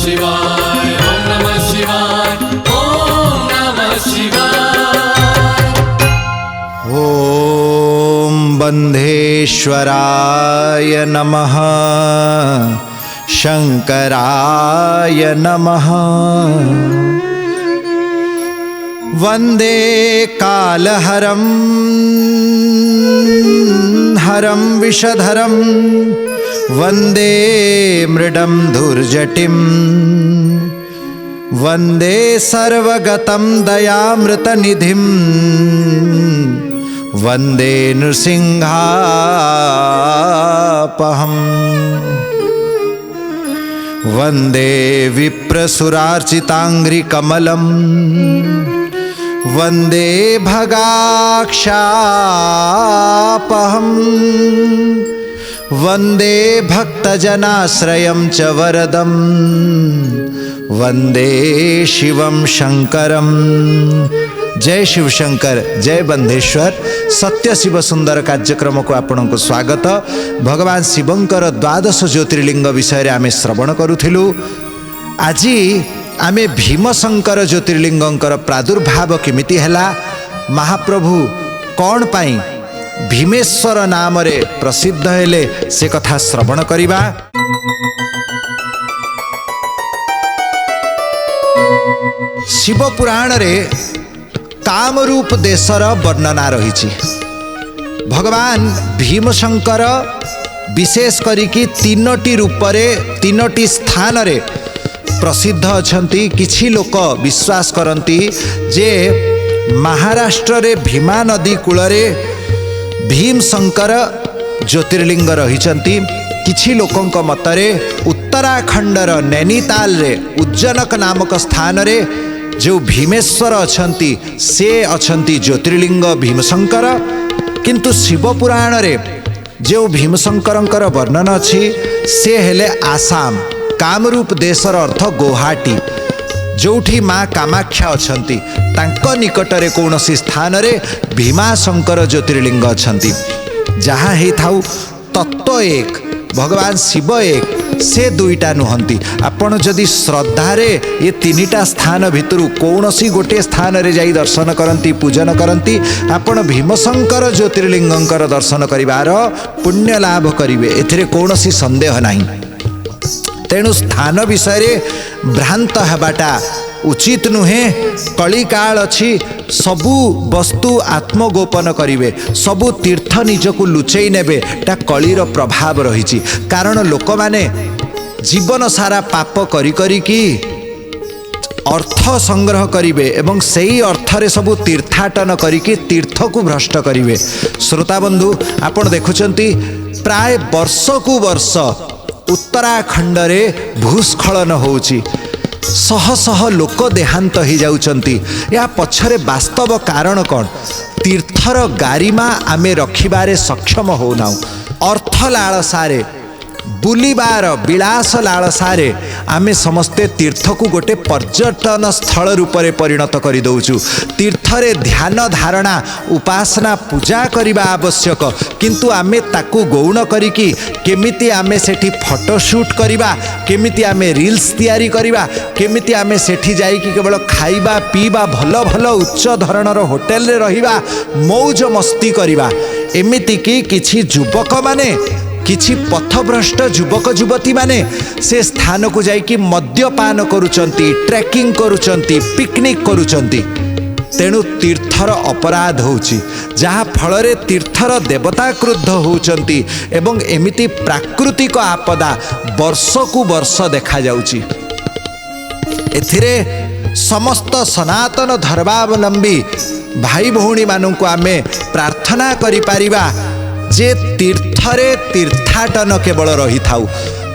शिवाय ओम नमः शिवाय ओम नमः शिवाय। ओम बन्धेश्वराय नमः शंकराय नमः। वंदे कालहरं हरं विषधरं वंदे मृडं धुर्जटिं वंदे सर्वगतं दयामृतनिधिं वंदे नृसिंहापहम्। वंदे विप्रसुरार्चितांघ्रिकमलं वंदे भगाक्षापहम्। वंदे भक्तजनाश्रयं च वरदं वंदे शिवं शंकरं। जय शिव शंकर, जय बंधेश्वर। सत्य शिव सुंदर कार्यक्रम को आपण को स्वागत। भगवान शिवंकर द्वादश ज्योतिर्लिंग विषय रे आमे श्रवण करूथिलु। आज आमे भीमशंकर ज्योतिर्लिंगंकर प्रादुर्भाव केमिति हैला, महाप्रभु कौन पाई भीमेश्वर नाम रे प्रसिद्ध हेले से कथा श्रवण करिबा। शिव पुराण रे कामरूप देशर वर्णना रही। भगवान भीमशंकर विशेष करिकी तीनोटी रूपरे तीनोटी स्थान रे प्रसिद्ध अछंती। किछि लोक विश्वास करती जे महाराष्ट्र रे भीमा नदी कूलरे भीमशंकर ज्योतिर्लिंग रहिचंती। किछि लोकंक मतरे उत्तराखंडर नैनीताल रे उज्जनक नामक स्थान रे जो भीमेश्वर अछंती से अछंती ज्योतिर्लिंग भीमशंकर। किंतु शिव पुराण रे जो भीमशंकरंकर वर्णन अछि से हेले आसाम कामरूप देशर अर्थ गुवाहाटी, जोठी माँ कामाख्या अछंती तांको निकटरे कौनसी स्थान रे भीमाशंकर ज्योतिर्लिंग अछंती। जहाँ ही थाउ तत्व एक, भगवान शिव एक, से दुईटा नुहंती। आपण जदि श्रद्धारे ये तीनिटा स्थान भितरु कौनसी गोटे स्थान रे जाई दर्शन करंती पूजन करंती आपण भीमशंकर ज्योतिर्लिंगंकर दर्शन करिवार पुण्य लाभ करिवे, एथिरे कौनसी संदेह नहीं। तेणु स्थान विषय भ्रांत हेबाटा उचित नुहे। कलिकाल अछि, सबु वस्तु आत्मगोपन करिवे, सबु तीर्थ निजकु लुचेई नेबे, ता कलिर प्रभाव रही। कारण लोक माने जीवन सारा पाप करी करी की अर्थ संग्रह करिवे एवं सेई अर्थरे सबु तीर्थाटन करिकी तीर्थ को भ्रष्ट करिवे। श्रोता बंधु, आपण देखुचंती प्राय वर्ष को वर्ष उत्तराखंड रे भूस्खलन होउची। शह शह लोक देहांत हो जाउचंती। या पछरे वास्तव कारण कौन? तीर्थर गारिमा आमे रखिबारे सक्षम होनाउ। अर्थ लालसारे बुलिबार विलास लालसारे आमे समस्ते तीर्थ को गोटे पर्यटन स्थल रूपरे परिणत करि दउचु। तीर्थरे ध्यान धारणा उपासना पूजा करिबा आवश्यक, किंतु आमे ताकु गौण करिकी केमिति आमे सेठी फोटोशूट करिबा, केमिति आमे रील्स तैयारी करिबा, केमिति आमे सेठी जाइकी केवल खाइबा पीबा भल भल उच्च धरणर होटेल रे रहिबा मौज मस्ती करिबा। एमिति कि किछि युवक माने किछि पथभ्रष्ट युवक युवती माने से स्थान को जाइकी मद्यपान करुचंती, ट्रेकिंग करुचंती, पिकनिक करुचंती। तेणु तीर्थर अपराध होउची, जहाँ फलरे तीर्थर देवता क्रुद्ध होउचंती एवं एमिति प्राकृतिक आपदा वर्ष को वर्ष देखा जाउची। एथिरे समस्त सनातन धर्मावलंबी भाई भौणी मानू को आमे प्रार्थना करि पारिबा जे तीर्थरे तीर्थाटन केवल रही थाउ,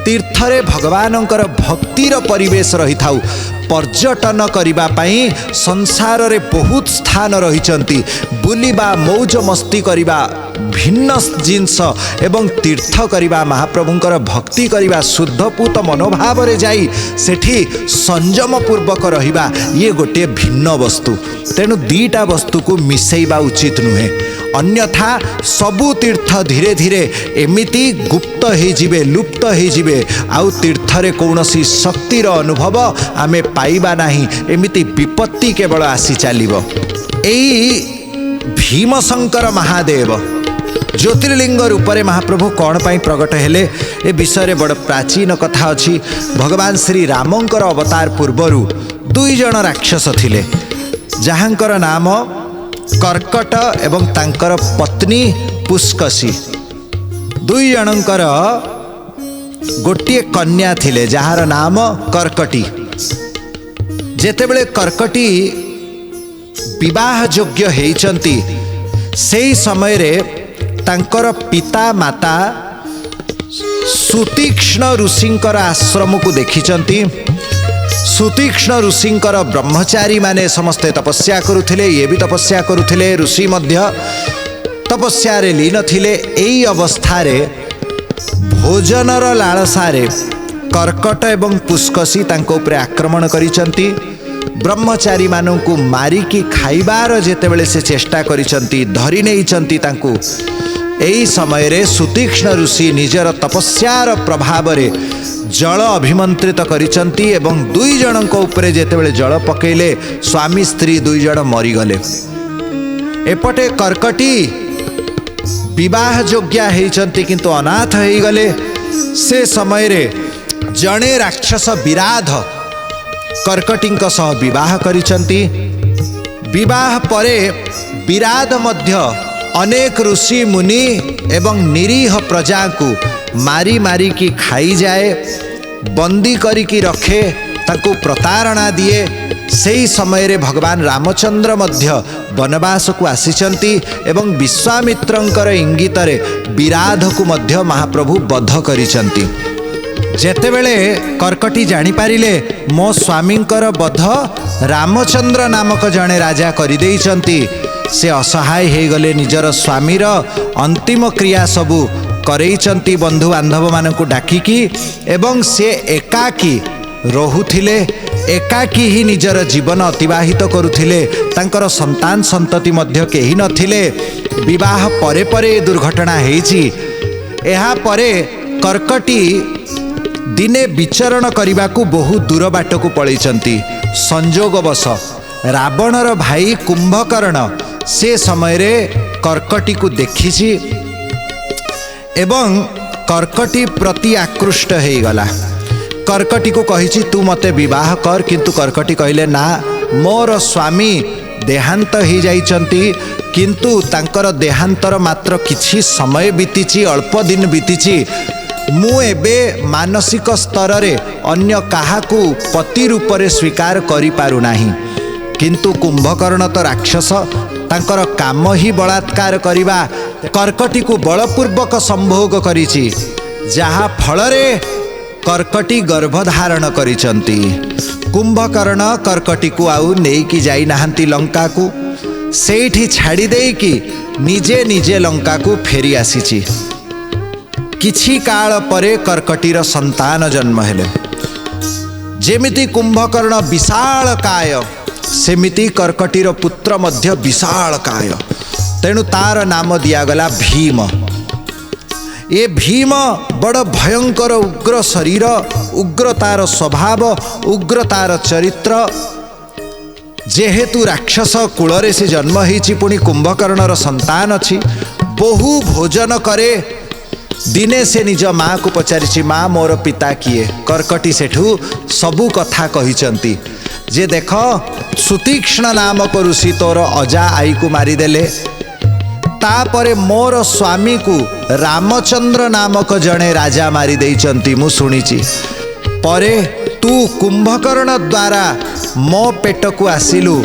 तीर्थरे भगवानंकर भक्तिर परिवेश रही थाउ। पर्यटन करिबा पाई संसार रे बहुत स्थान रहिचंती। बुलिबा मौज मस्ती करिबा भिन्न जिनस एवं तीर्थ करिबा महाप्रभुंकर भक्ति करिबा शुद्धपूत मनोभाव रे जाई सेठी संयम पूर्वक रहिबा ये गोटे भिन्न वस्तु। तेणु दीटा वस्तु को मिसेइबा उचित नुहे। अन्यथा सबु तीर्थ धीरे धीरे एमिति गुप्त होइजिबे लुप्त होइजिबे आउ तीर्थरे कौनसी शक्तिर अनुभव आमे पाइबा नाही एमिति विपत्ति केवल आसी चलिबो। एई भीमशंकर महादेव ज्योतिर्लिंग रूप में महाप्रभु कौन पाई प्रकट हेले ए विषय बड़ प्राचीन कथा अछि। भगवान श्री रामंकर अवतार पूर्वरु दुई जन राक्षस थिले जहांकर नाम कर्कट एवं तांकर पत्नी पुष्कसी। दुई जनकर गोटे कन्या थिले जहार नाम कर्कटी। जेतेबेले कर्कटी विवाह योग्य हेइचंती सेई समय रे तांकर पिता माता सुतीक्ष्ण ऋषिंकर आश्रम को देखिचंती। सुतीक्ष्ण ऋषिंकर ब्रह्मचारी माने समस्ते तपस्या करुथिले, ये भी तपस्या करुथिले, ऋषि मध्य तपस्या रे लीन थिले। एई अवस्था रे भोजनर लालसारे कर्कट एवं पुष्कसी तांको उपरे आक्रमण करिचंती। ब्रह्मचारी मानू मारिकी खाइबार जेतेबेले से चेष्टा करिचंती धरि नेइचंती तांकू। एई समय रे सुतीक्ष्ण ऋषि निजर तपस्यार प्रभाव रे जल अभिमंत्रित करिचंती एवं दुई जनक उपरे जेतेबेले जल पकेले स्वामी स्त्री दुई जन मरीगले। एपटे कर्कटी विवाह योग्या हेइचंती किंतु अनाथ हेइगले। से समय रे जणे राक्षस विराध कर्कटींक सह विवाह करिचंती। विवाह परे विराध मध्य अनेक ऋषि मुनि एवं निरीह प्रजा को मारी मारी की खाई जाए, बंदी करिकी रखे, ताकू प्रतारणा दिए। सेई समय रे भगवान रामचंद्र मध्य वनवास को आसीचंती एवं विश्वामित्रंकर इंगित रे विराध को मध्य महाप्रभु बध करिचंती। जेतेबेले कर्कटी जानी पारिले मो स्वामींकर बध रामचंद्र नामक जड़े राजा करिदेइचंती, से असहाय हो गले। निजर स्वामीर अंतिम क्रिया सबू करैचंती बंधु बांधव मानकु डाकिकी एवं से एकाकी रहुथिले, एकाकी ही निजर जीवन अतिबाहित करुथिले। तांकर संतान संतति मध्य केही नथिले। विवाह परे परे दुर्घटना हेइची। एहा परे कर्कटी दिने विचरण करने को बहु दूर बाट को पलैचंती। संजोगवश रावणर भाई कुंभकर्ण से समय रे कर्कटी को देखिछि एवं कर्कटी प्रति आकृष्ट हो गला। कर्कटी को कहिछि तू मते विवाह कर, किंतु कर्कटी कहले ना, मोर स्वामी देहांत हो जाइचंती, किंतु तांकर देहांतर मात्र किछि समय बीतीछि, अल्प दिन बीतीछि। मु एबे मानसिक स्तर रे अन्य काहाकू पति रूप रे स्वीकार करि पारु नाही। किंतु कुंभकर्ण तो राक्षस, तांकर काम ही बलात्कार करिबा। कर्कटी को बलपूर्वक संभोग करिछि, जहा फल रे कर्कटी गर्भधारण करिचंती। कुंभकर्ण कर्कटी को आउ नेकी जाई नाहंती लंका को, सेठी छाड़ी देकी निजे निजे लंका को फेरी आसीछि। किछि काल परे कर्कटीर संतान जन्म हेले। जेमिति कुंभकर्ण विशाल काय, सेमिति कर्कटीर पुत्र मध्य विशाल काय। तेणु तार नाम दियागला भीम। ये भीम बड़ भयंकर उग्र शरीर, उग्र तार स्वभाव, उग्र तार चरित्र। जेहेतु राक्षस कूଳରେ से जन्म होइछि, पुणी कुंभकर्णर संतान अछि। बहु भोजन करे। दिने से निज माँ को पचारिछि, माँ मोर पिता किए? कर्कटी सेठू सबू कथा कहिचंती जे देख सुतीक्ष्ण नामक ऋषि तोर अजा आई को मारिदेले, तापरे मोर स्वामी को रामचंद्र नामक जड़े राजा मारी देइचंती मु सुनिछि। परे तू कुंभकर्ण द्वारा मो पेट को आसिलु,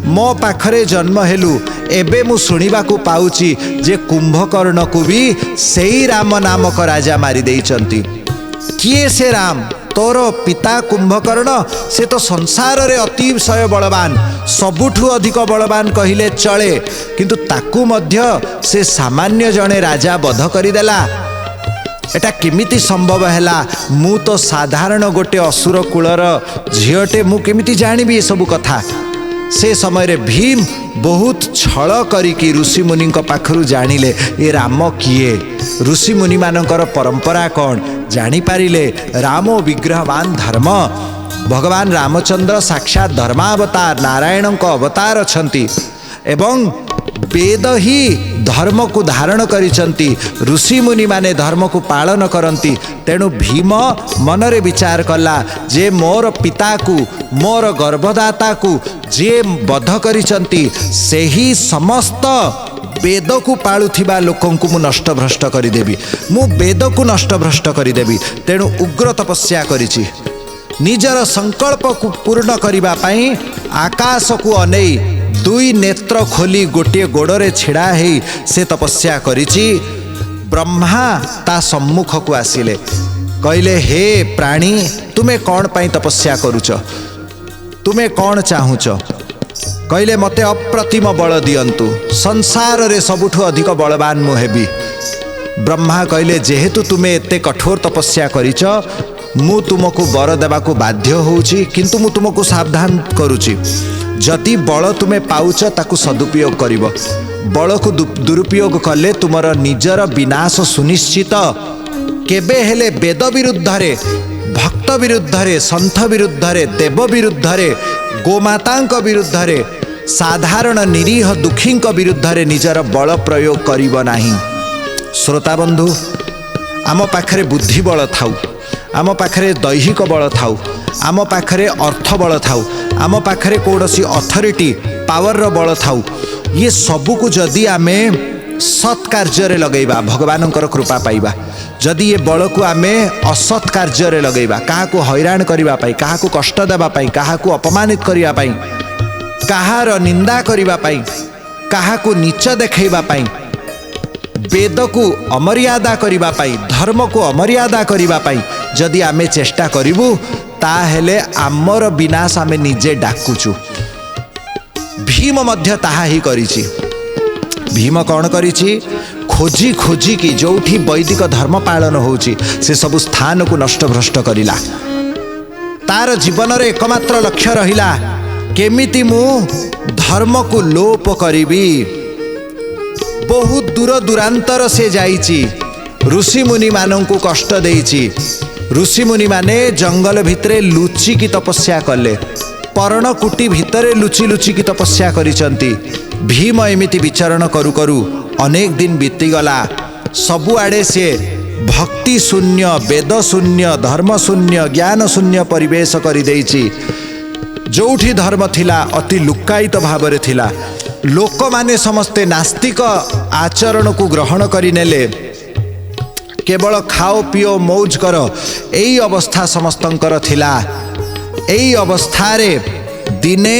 मो पाखरे जन्म हेलु। एबे मु सुनिबा को पाउची जे कुंभकर्ण को भी सेई राम नामक राजा मारी देइचंती। किए से राम? तोर पिता कुंभकर्ण, से तो संसार रे अतिशय बलवान, सबुठु अधिक बलवान कहिले चले, किंतु ताकू मध्य से सामान्य जने राजा बध करिदेला। एटा केमिति संभव हैला? मु तो साधारण गोटे असुर कुलर झियोटे, मु केमिति जानिबी ए सब कथा? से समय रे भीम बहुत छल करिकी ऋषि मुनि पाखरु जानिले ए राम किए, ऋषि मुनि मानकर परंपरा कौन जानी पारिले। रामो विग्रहवान धर्म, भगवान रामचंद्र साक्षात धर्मावतार नारायण को अवतार अछंती एवं वेद ही धर्म को धारण करिसंती, ऋषि मुनि माने धर्म को पालन करंती। तेणु भीम मनरे विचार कला जे मोर पिता को मोर गर्भदाता को जे बध करिसंती सेही समस्त वेद को पालुथिबा लोकं को मु नष्ट भ्रष्ट करिदेबी, मु वेद को नष्ट भ्रष्ट करिदेबी। तेणु उग्र तपस्या करिछि, निजर संकल्प को पूर्ण करिबा पई आकाश को अनेई दुई नेत्र खोली गोटे गोड़े छिड़ा है से तपस्या करिछि। ब्रह्मा ता सम्मुख को आसिले, कहले हे प्राणी तुमे कौन पाई तपस्या करुच, तुमे कौन चाहुच। कहले मते अप्रतिम बल दियंतु, संसार रे सबुठु अधिक बलवान मु हेबी। ब्रह्मा कहले जेहेतु तुमे एते कठोर तपस्या करिच मु तुमको वर देवाकू बाध्य होउछि, किंतु मु तुमको सावधान करुछि जदि बल तुमे पाउच ताकू सदुपयोग करिब, बल को दुरुपयोग कले तुमर निजर विनाश सुनिश्चित। केबे हेले वेद विरुद्ध रे, भक्त विरुद्ध रे, संत विरुद्ध रे, देव विरुद्ध रे, गोमातांक विरुद्ध रे, साधारण निरीह दुखी विरुद्ध रे निजर बल प्रयोग करिब नाही। श्रोता बंधु, आम पाखरे बुद्धि बल थाउ, आम पाखरे दैहिक बल थाउ, आम पाखरे अर्थ बल थाउ, आम पाखरे कौनसी अथॉरिटी पावर रो बल थाउ, ये सबू को जदि आमे सत् कार्य लगेबा भगवान कृपा पाइबा। जदि ये बल को आमे असत् कार्य लगेबा, क्या को हैरान करबा पाई, क्या को कष्ट देबा पाई, क्या को अपमानित करबा पाई, कहार निंदा करबा पाई, क्या को नीच देखैबा पाई, वेद को अमर्यादा करबा पाई, धर्म को अमर्यादा करबा पाई जदि आमे चेष्टा करिबु ताहेले आमर विनाश आमे निजे डाकुचु। भीम मध्य ताहा ही करिछि। भीम कौन करिछि, खोजी खोजी की जोठी वैदिक धर्म पालन होउछि से सब स्थान को नष्ट भ्रष्ट करिला। तार जीवन रे एकमात्र लक्ष्य रहिला केमिति मु धर्म को लोप करिबी। बहुत दूर दूरांतर से जाइछि, ऋषि मुनि मानन को कष्ट देइछि। ऋषि मुनि माने जंगल भितरे लुचि की तपस्या कले, पर्णकुटी भितरे लुचि लुचि की तपस्या करिसंती। भीम एमिति विचरण करू करू अनेक दिन बीतीगला। सबुआड़े से भक्ति शून्य, वेद शून्य, धर्म शून्य, ज्ञान शून्य परिवेश करि देइछि। जोठी धर्म थिला अति लुक्कायित भावरे थिला। लोक माने समस्ते नास्तिक आचरण को ग्रहण करि नेले। केवल खाओ पिओ मौज कर एई अवस्था समस्तंकर थिला। एई अवस्था रे दिने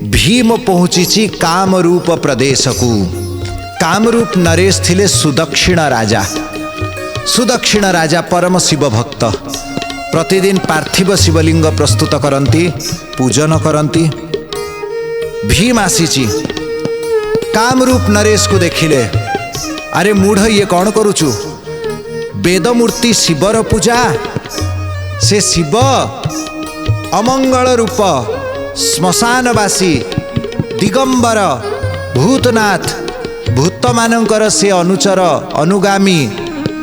भीम पहुँची कामरूप प्रदेश को। कामरूप नरेश थिले सुदक्षिण राजा। सुदक्षिण राजा परम शिव भक्त। प्रतिदिन पार्थिव शिवलिंग प्रस्तुत करती, पूजन करती। भीम आसीची कामरूप नरेश को देखिले, अरे मूढ़ ये कौन करुचु? वेद मूर्ति शिवर पूजा। से शिव अमंगल रूप, श्मशानवासी, दिगंबर, भूतनाथ, भूत मानकर से अनुचर अनुगामी,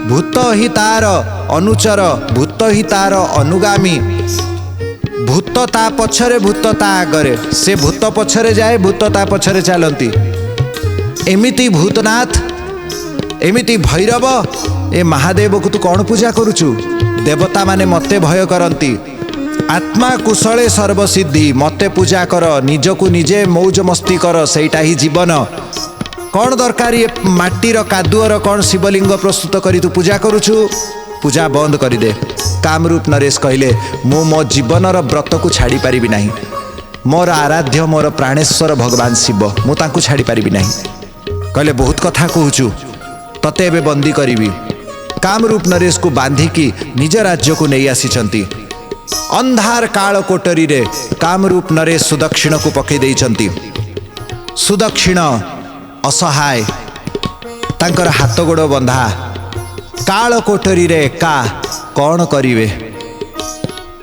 भूत ही तार अनुचर, भूत ही तार अनुगामी। भूत ता पछरे, भूत ता आगरे। से भूत पछरे जाए, भूत ता पछरे चलती। एमिति भूतनाथ, एमिति भैरव। ए महादेव को तू कौन पूजा करुचु? देवता माने मते भय करती। आत्मा कुशले सर्वसिद्धि, मते पूजा कर, निजको निजे मौज मस्ती कर, सेटा ही जीवन। कौन दरकार ये माटीर कादुअर कौन शिवलिंग प्रस्तुत करी तू पूजा करुचु? पूजा बंद कर दे। कामरूप नरेश कहले, मु मो जीवनर व्रत को छाड़ी पारिबि नाही। मोर आराध्य मोर प्राणेश्वर भगवान शिव, मु तांकु छाड़ी पारिबि नाही। कहले बहुत कथा कहूचु, तते एबे बंदी करिबि। कामरूप नरेश को बांधिकी निज राज्य को नहीं आसी। अंधार काल कोटरी रे कामरूप नरेश सुदक्षिण को पकई देइछंती। सुदक्षिण असहाय, तांकर हाथ गोड़ बंधा। काल कोटरी रे एका कौन करिवे?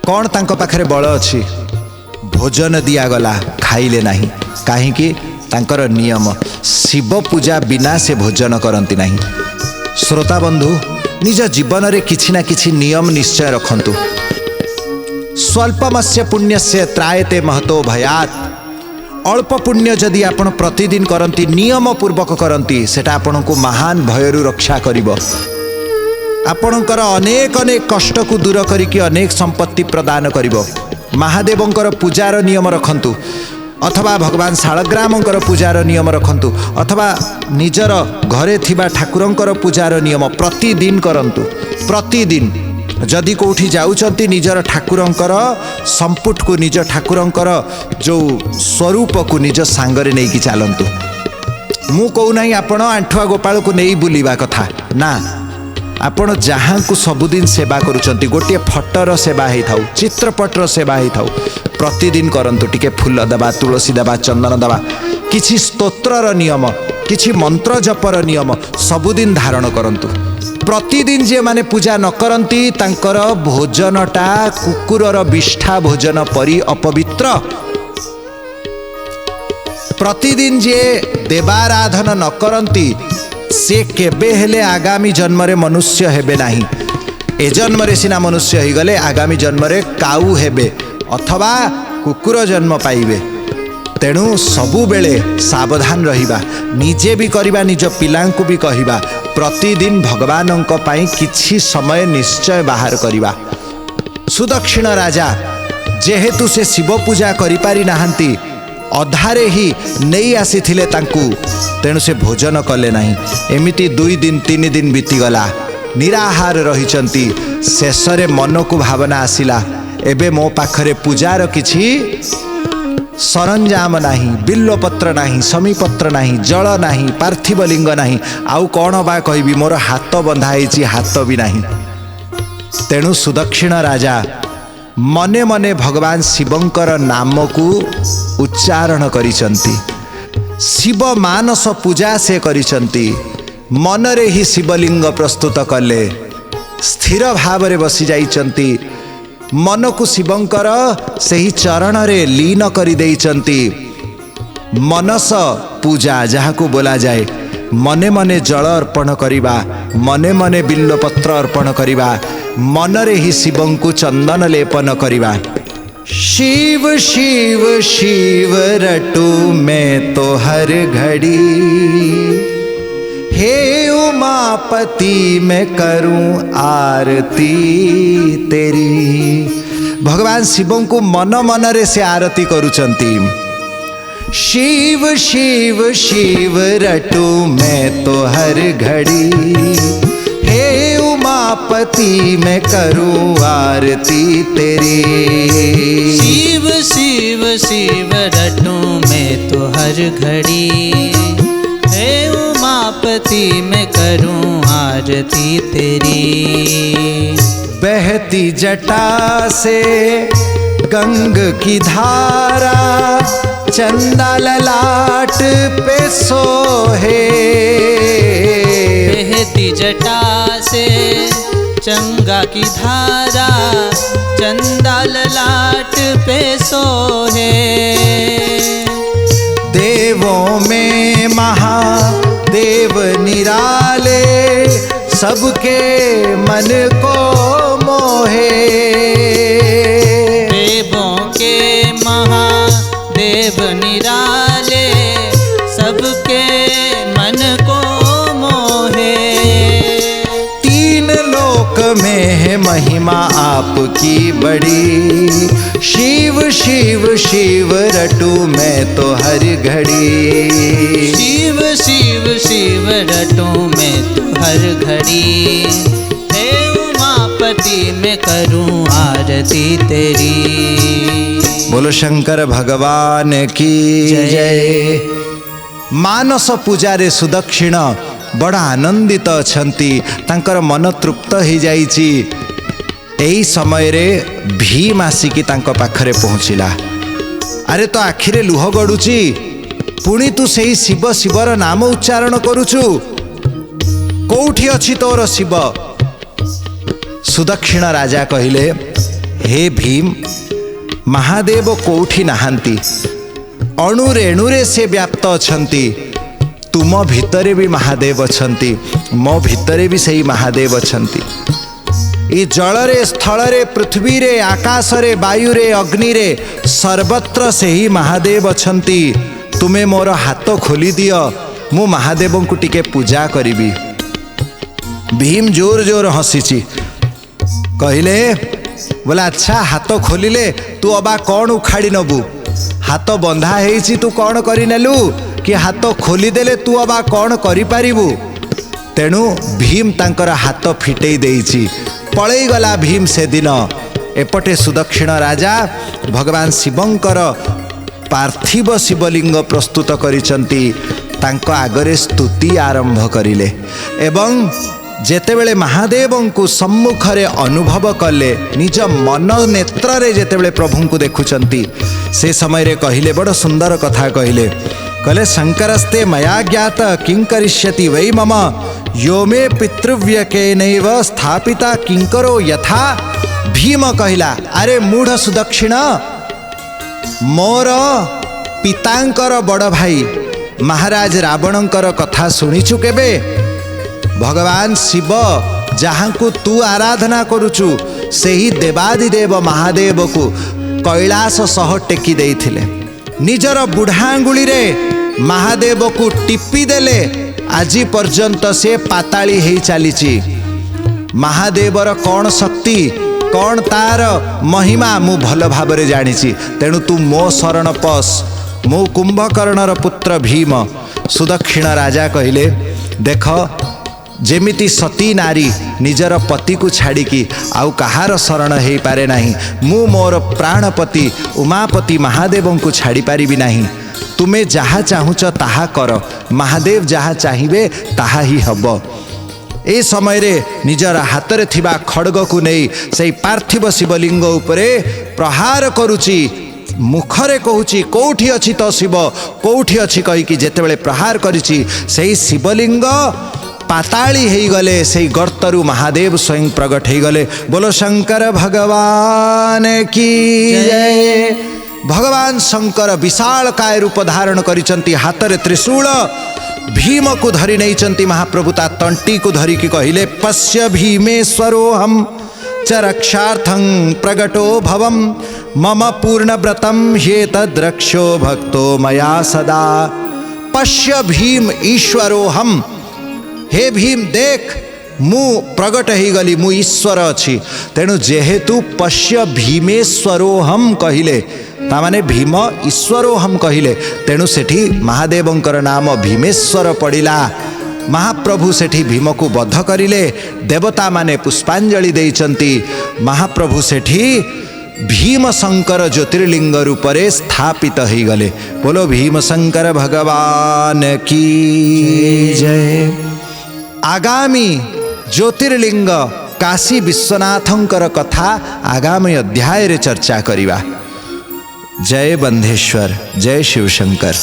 कौन तांको पाखरे बल अछि? भोजन दिगला खाइले नहीं कहीं तांकर नियम शिव पूजा बिना से भोजन करती नहीं। श्रोता बंधु निज जीवन रे किछि ना किछि नियम निश्चय रखंतु। स्वल्पमस्य पुण्यस्य त्रायते महतो भयात। अल्प पुण्य जदि आपण प्रतिदिन करती नियम पूर्वक करती सेटा आपण को महान भयरु रक्षा करिवो। आपणकर अनेक अनेक कष्ट को दूर करिकी अनेक संपत्ति प्रदान करिवो। महादेवंकर पूजार नियम रखंतु अथवा भगवान शालग्रामंकर पूजार नियम रखंतु अथवा निजर घरे थिबा ठाकुरंकर पूजार नियम प्रतिदिन करंतु। प्रतिदिन जदि कोठी जाउचंती निजर ठाकुरंकर संपुट को निज ठाकुरंकर जो स्वरूप को निज सांगरे नहीं कि चलंतु। मु कहू नहीं आपण आंठुआ गोपाल को नहीं बुलिबा कथा ना। आपण जहाँ को सबुदिन सेवा करुचंती गोटे फटर सेवा ही थाउ चित्रपटर सेवा ही थाउ प्रतिदिन करंतु। टिके फूल दबा तुलसी दबा चंदन दबा किछि स्तोत्रर नियम किछि मंत्र जपर नियम सबुदिन धारण करंतु। प्रतिदिन जे माने पूजा न करंती तांकर भोजनटा कुकुरर विष्ठा भोजन परि अपवित्र। प्रतिदिन जे देवाराधन न करंती से केबे हेले आगामी जन्म रे मनुष्य हेबे नहीं। ए जन्म रे सिना मनुष्य ही गले आगामी जन्म रे काऊ हेबे अथवा कुकुर जन्म पाइबे। तेणु सबु बेले सावधान रहिबा निजे भी करिबा निज पिलांकु भी कहिबा प्रतिदिन भगवानंक पाई किछि समय निश्चय बाहर करिबा। सुदक्षिण राजा जेहेतु से शिव पूजा करि पारि नाहंती अधारे ही नहीं आसीथिले तांकु तेणु से भोजन कले नहीं। एमिति 2 दिन 3 दिन बीतीगला निराहार रहिचंती। शेष रे मन को भावना आसिला एबे मो पाखरे पूजार किछि सरंजाम नहीं बिल्वपत्र नहीं समीपत्र नहीं जल नहीं पार्थिव लिंग नहीं आउ कौन बा कहबी मोर हाथ बंधा होइछि हाथ भी नहीं। तेणु सुदक्षिण राजा मने मने भगवान शिवंकर नाम को उच्चारण करिसंती। शिव मानस पूजा से करिसंती। मनरे ही शिवलिंग प्रस्तुत कले स्थिर भाव रे बसी जाइचंती। मन को शिवंकर सही चरण रे लीन करि देइचंती। मनस पूजा जहाँ को बोला जाए मने मने जल अर्पण करिबा मने मने बिल्वपत्र अर्पण करिबा मनरे ही शिवं को चंदन लेपन करिबा। शिव शिव शिव रटू मैं तो हर घड़ी हे उमापति मैं करूं आरती तेरी। भगवान शिवं को मन मन रे से आरती करुचंती। शिव शिव शिव रटू मैं तो हर घड़ी हे उमापति मैं करूं आरती तेरी। शिव शिव शिव रटू मैं तो हर घड़ी हे उमापति मैं करूं आरती तेरी। बहती जटा से गंग की धारा चंदा ललाट पे सोहे। बहती जटा से चंगा की धारा चंदा ललाट पे सोहे। देवों में महादेव निराले सबके मन को मोहे। देवों के महादेव निराले सबके मन को मोहे। 3 लोक में है महिमा आपकी बड़ी। शिव शिव शिव रटू मैं तो हर घड़ी। शिव शिव शिव रटू मैं तो हर घड़ी हे उमापति मैं करूं आरती तेरी। बोलो शंकर भगवान की जय। मानस पूजारे सुदक्षिण बड़ा आनंदित अछंती तांकर मन तृप्त हो जाइछि। एही समय रे भीम आसिकी तांको पाखरे पहुँचिला। अरे तो आखिरे लुह गड़ुची पुणी तू सही शिव शिवर नाम उच्चारण करुचु कोठी अछि तोर शिव। सुदक्षिण राजा कहिले हे भीम महादेव कोठी नाहांती, अणुरेणुरे से व्याप्त अछंती। तुम भितरे भी महादेव अछंती, मो भितरे भी सही महादेव अछंती। ई जलरे स्थलरे पृथ्वी रे आकाश रे वायु रे अग्नि रे सर्वत्र से ही महादेव अछंती। तुमे मोर हाथ खोली दियो, मु महादेव को टिके पूजा करिबी। भीम जोर जोर हसीची, कहले बोला अच्छा हाथ खोलिले तू अबा कौन उखाड़ी नबू? हाथ बंधा हेइची तू कौन करि नेलु कि हाथ खोलीदेले तू अबा कौन करि पारिबु? तेणु भीम तांकर हाथ फिटेई देइची, पळेई गला भीम से दिन। एपटे सुदक्षिण राजा भगवान शिवंकर पार्थिव शिवलिंग प्रस्तुत करिसंती, तांको आगरे स्तुति आरंभ करिले एवं जेतेबेले महादेव को सम्मुखरे अनुभव कले, निज मन नेत्र रे जेतेबेले प्रभु को देखुचंती, से समय रे कहिले बड़ सुंदर कथा कहले। कहले शंकरस्ते मया ज्ञात किं करिष्यति वै मम, यो मे पितृव्यकेनैव स्थापिता किंकरो यथा। भीम कहिला अरे मूढ़ सुदक्षिण, मोर पितांकर बड़ भाई महाराज रावणंकर कथा शुणिचु केबे? भगवान शिव जहाँ को तू आराधना करुचु से ही देवादिदेव महादेव को कैलाश सह टेकी देइथिले। निजर बुढ़ांगुली रे महादेव को टिपी देले, आज पर्यंत से पाताली हेई चलीची। महादेवर कौन शक्ति कौन तार महिमा मु भल भाबरे जानिची। तेणु तू मो शरण पस, मु कुंभकर्णर पुत्र भीम। सुदक्षिण राजा कहिले देख जेमिति सती नारी निजर पति को छाड़िकी आउ कहार शरण हो पारे नहीं, मु मोर प्राणपति उमापति महादेव को छाड़ी पारिबी नहीं। तुमे जहाँ चाहूच ताहा कर, महादेव जहाँ चाहिए ताहा ही हब। ए समय रे निजर हाथ रे थिबा खड्ग को नहीं से पार्थिव शिवलिंग उपरे प्रहार करुची, मुखरे कहूची कोठी अछि तो शिव कोठी अछि कहीकि जेतेबेले प्रहार करिची सेही शिवलिंग पाताली हेई गले, से गर्तरु महादेव स्वयं प्रगट हेई गले। बोलो शंकर भगवान की जय। भगवान शंकर विशाल काय रूप धारण करिसंती, हाथ रे त्रिशूल भीम को धरी नहींचंती। महाप्रभु ता तंटी को धरी की कहिले पश्य भीमेश्वरो हम च रक्षार्थं प्रगटो भवम, मम पूर्ण व्रतम ह्येतद्रक्षो भक्तो मया सदा। पश्य भीम ईश्वरो हम, हे भीम देख मु प्रगट हो गली, मु ईश्वर अच्छी। तेणु जेहेतु पश्य भीमेश्वरो हम कहिले तामाने भीम ईश्वरो हम कहिले, तेणु सेठी महादेवंकर नाम भीमेश्वर पड़िला। महाप्रभु सेठी भीम को बध करिले, देवता माने पुष्पांजलि देइचंती। महाप्रभु सेठी भीम शंकर ज्योतिर्लिंग रूपरे स्थापित हो गले। बोलो भीम शंकर भगवान की जय। आगामी ज्योतिर्लिंग काशी विश्वनाथंकर कथा आगामी अध्याय रे चर्चा करिवा। जय बंधेश्वर, जय शिवशंकर।